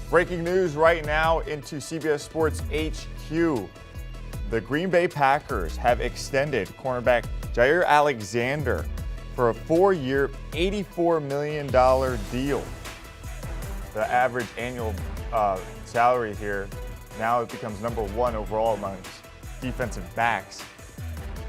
Breaking news right now into CBS Sports HQ. The Green Bay Packers have extended cornerback Jaire Alexander for a 4-year, $84 million deal. The average annual salary here now it becomes number one overall amongst defensive backs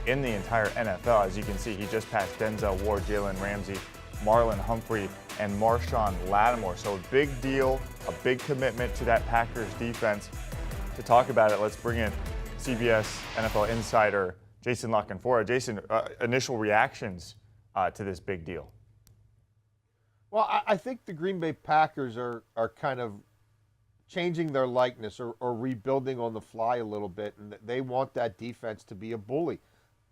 in the entire NFL. As you can see, he just passed Denzel Ward, Jalen Ramsey, Marlon Humphrey, and Marshawn Lattimore. So a big deal, a big commitment to that Packers defense. To talk about it, let's bring in CBS NFL insider Jason Canfora. Jason, initial reactions to this big deal? Well, I think the Green Bay Packers are kind of changing their likeness or rebuilding on the fly a little bit, and they want that defense to be a bully.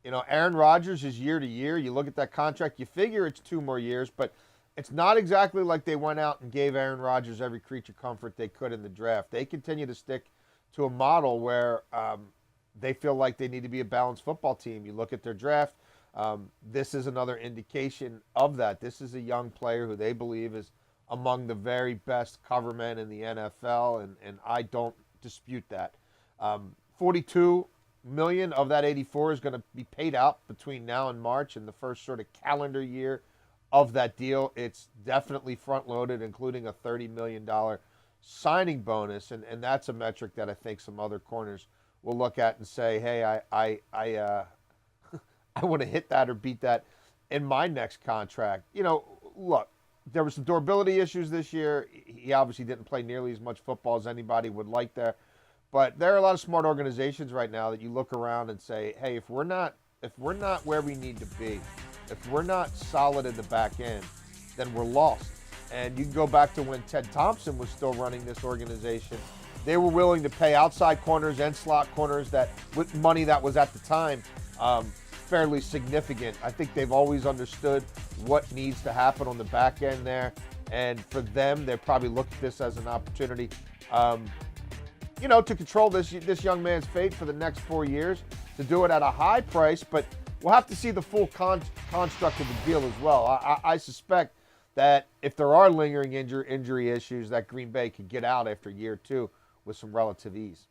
You know, Aaron Rodgers is year to year. You look at that contract, you figure it's 2 more years, but it's not exactly like they went out and gave Aaron Rodgers every creature comfort they could in the draft. They continue to stick to a model where they feel like they need to be a balanced football team. You look at their draft, this is another indication of that. This is a young player who they believe is among the very best cover men in the NFL, and I don't dispute that. $42 million of that 84 is going to be paid out between now and March in the first sort of calendar year of that deal. It's definitely front-loaded, including a $30 million signing bonus, and that's a metric that I think some other corners will look at and say, hey, I want to hit that or beat that in my next contract. You know, look, there were some durability issues this year. He obviously didn't play nearly as much football as anybody would like there. But there are a lot of smart organizations right now that you look around and say, hey, if we're not where we need to be, if we're not solid in the back end, then we're lost. And you can go back to when Ted Thompson was still running this organization. They were willing to pay outside corners and slot corners that with money that was at the time fairly significant. I think they've always understood what needs to happen on the back end there. And for them, they probably look at this as an opportunity to control this young man's fate for the next 4 years, to do it at a high price, but we'll have to see the full construct of the deal as well. I suspect that if there are lingering injury issues, that Green Bay could get out after year 2 with some relative ease.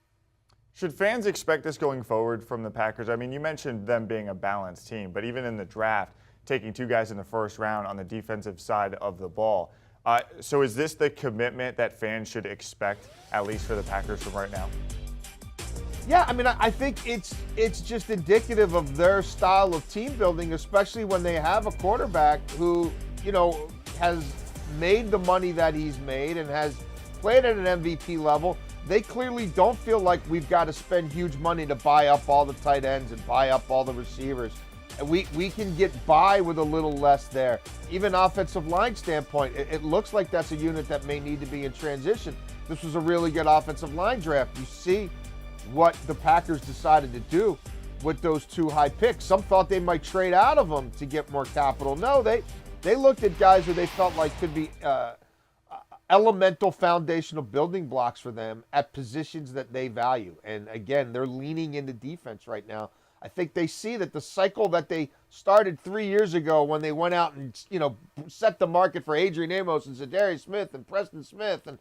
Should fans expect this going forward from the Packers? I mean, you mentioned them being a balanced team, but even in the draft, taking 2 guys in the first round on the defensive side of the ball. So is this the commitment that fans should expect, at least for the Packers from right now? Yeah, I mean, I think it's just indicative of their style of team building, especially when they have a quarterback who, has made the money that he's made and has played at an MVP level. They clearly don't feel like we've got to spend huge money to buy up all the tight ends and buy up all the receivers. And we can get by with a little less there. Even offensive line standpoint, it looks like that's a unit that may need to be in transition. This was a really good offensive line draft. You see what the Packers decided to do with those 2 high picks. Some thought they might trade out of them to get more capital. No, they looked at guys who they felt like could be elemental foundational building blocks for them at positions that they value. And again, they're leaning into defense right now. I think they see that the cycle that they started 3 years ago when they went out and, set the market for Adrian Amos and Zadarius Smith and Preston Smith, and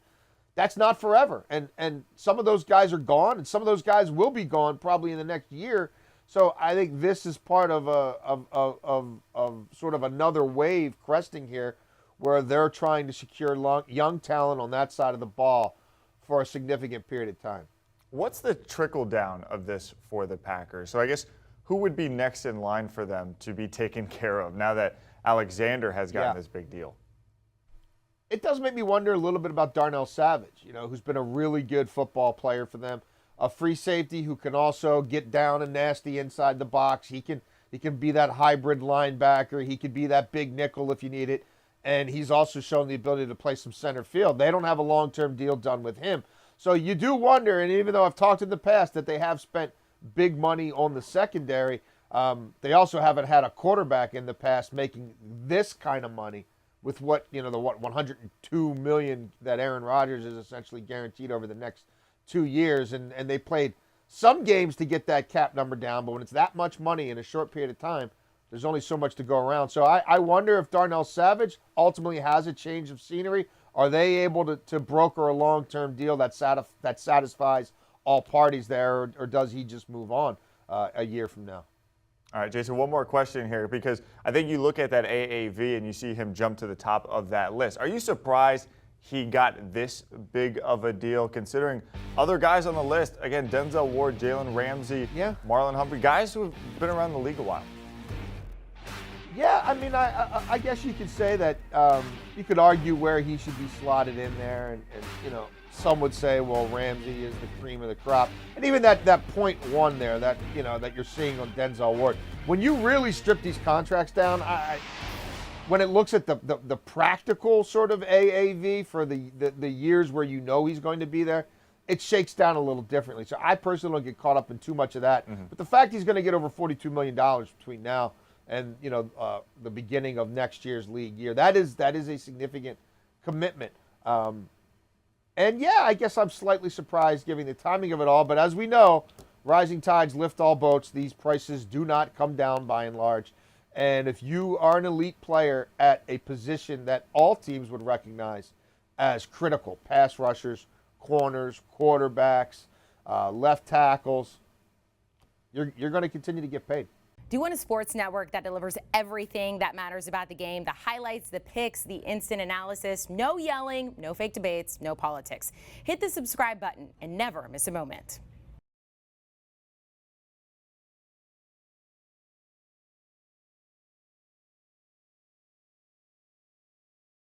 that's not forever. And some of those guys are gone, and some of those guys will be gone probably in the next year. So I think this is part of sort of another wave cresting here, where they're trying to secure young talent on that side of the ball for a significant period of time. What's the trickle down of this for the Packers? So I guess who would be next in line for them to be taken care of now that Alexander has gotten this big deal? It does make me wonder a little bit about Darnell Savage, who's been a really good football player for them. A free safety who can also get down and nasty inside the box. He can be that hybrid linebacker. He could be that big nickel if you need it. And he's also shown the ability to play some center field. They don't have a long-term deal done with him. So you do wonder, and even though I've talked in the past that they have spent big money on the secondary, they also haven't had a quarterback in the past making this kind of money with what, the $102 million that Aaron Rodgers is essentially guaranteed over the next 2 years. And they played some games to get that cap number down, but when it's that much money in a short period of time, There's only so much to go around. So I wonder if Darnell Savage ultimately has a change of scenery. Are they able to broker a long-term deal that satisfies all parties there, or does he just move on a year from now? All right, Jason, one more question here, because I think you look at that AAV and you see him jump to the top of that list. Are you surprised he got this big of a deal, considering other guys on the list, again, Denzel Ward, Jalen Ramsey, Marlon Humphrey, guys who have been around the league a while? Yeah, I mean, I guess you could say that you could argue where he should be slotted in there, and you know, some would say, well, Ramsey is the cream of the crop, and even that .1 there that you're seeing on Denzel Ward. When you really strip these contracts down, when it looks at the practical sort of AAV for the years where you know he's going to be there, it shakes down a little differently. So I personally don't get caught up in too much of that. But the fact he's going to get over $42 million between now and the beginning of next year's league year, that is a significant commitment. And yeah, I guess I'm slightly surprised given the timing of it all. But as we know, rising tides lift all boats. These prices do not come down by and large. And if you are an elite player at a position that all teams would recognize as critical, pass rushers, corners, quarterbacks, left tackles, you're going to continue to get paid. Do you want a sports network that delivers everything that matters about the game? The highlights, the picks, the instant analysis, no yelling, no fake debates, no politics. Hit the subscribe button and never miss a moment.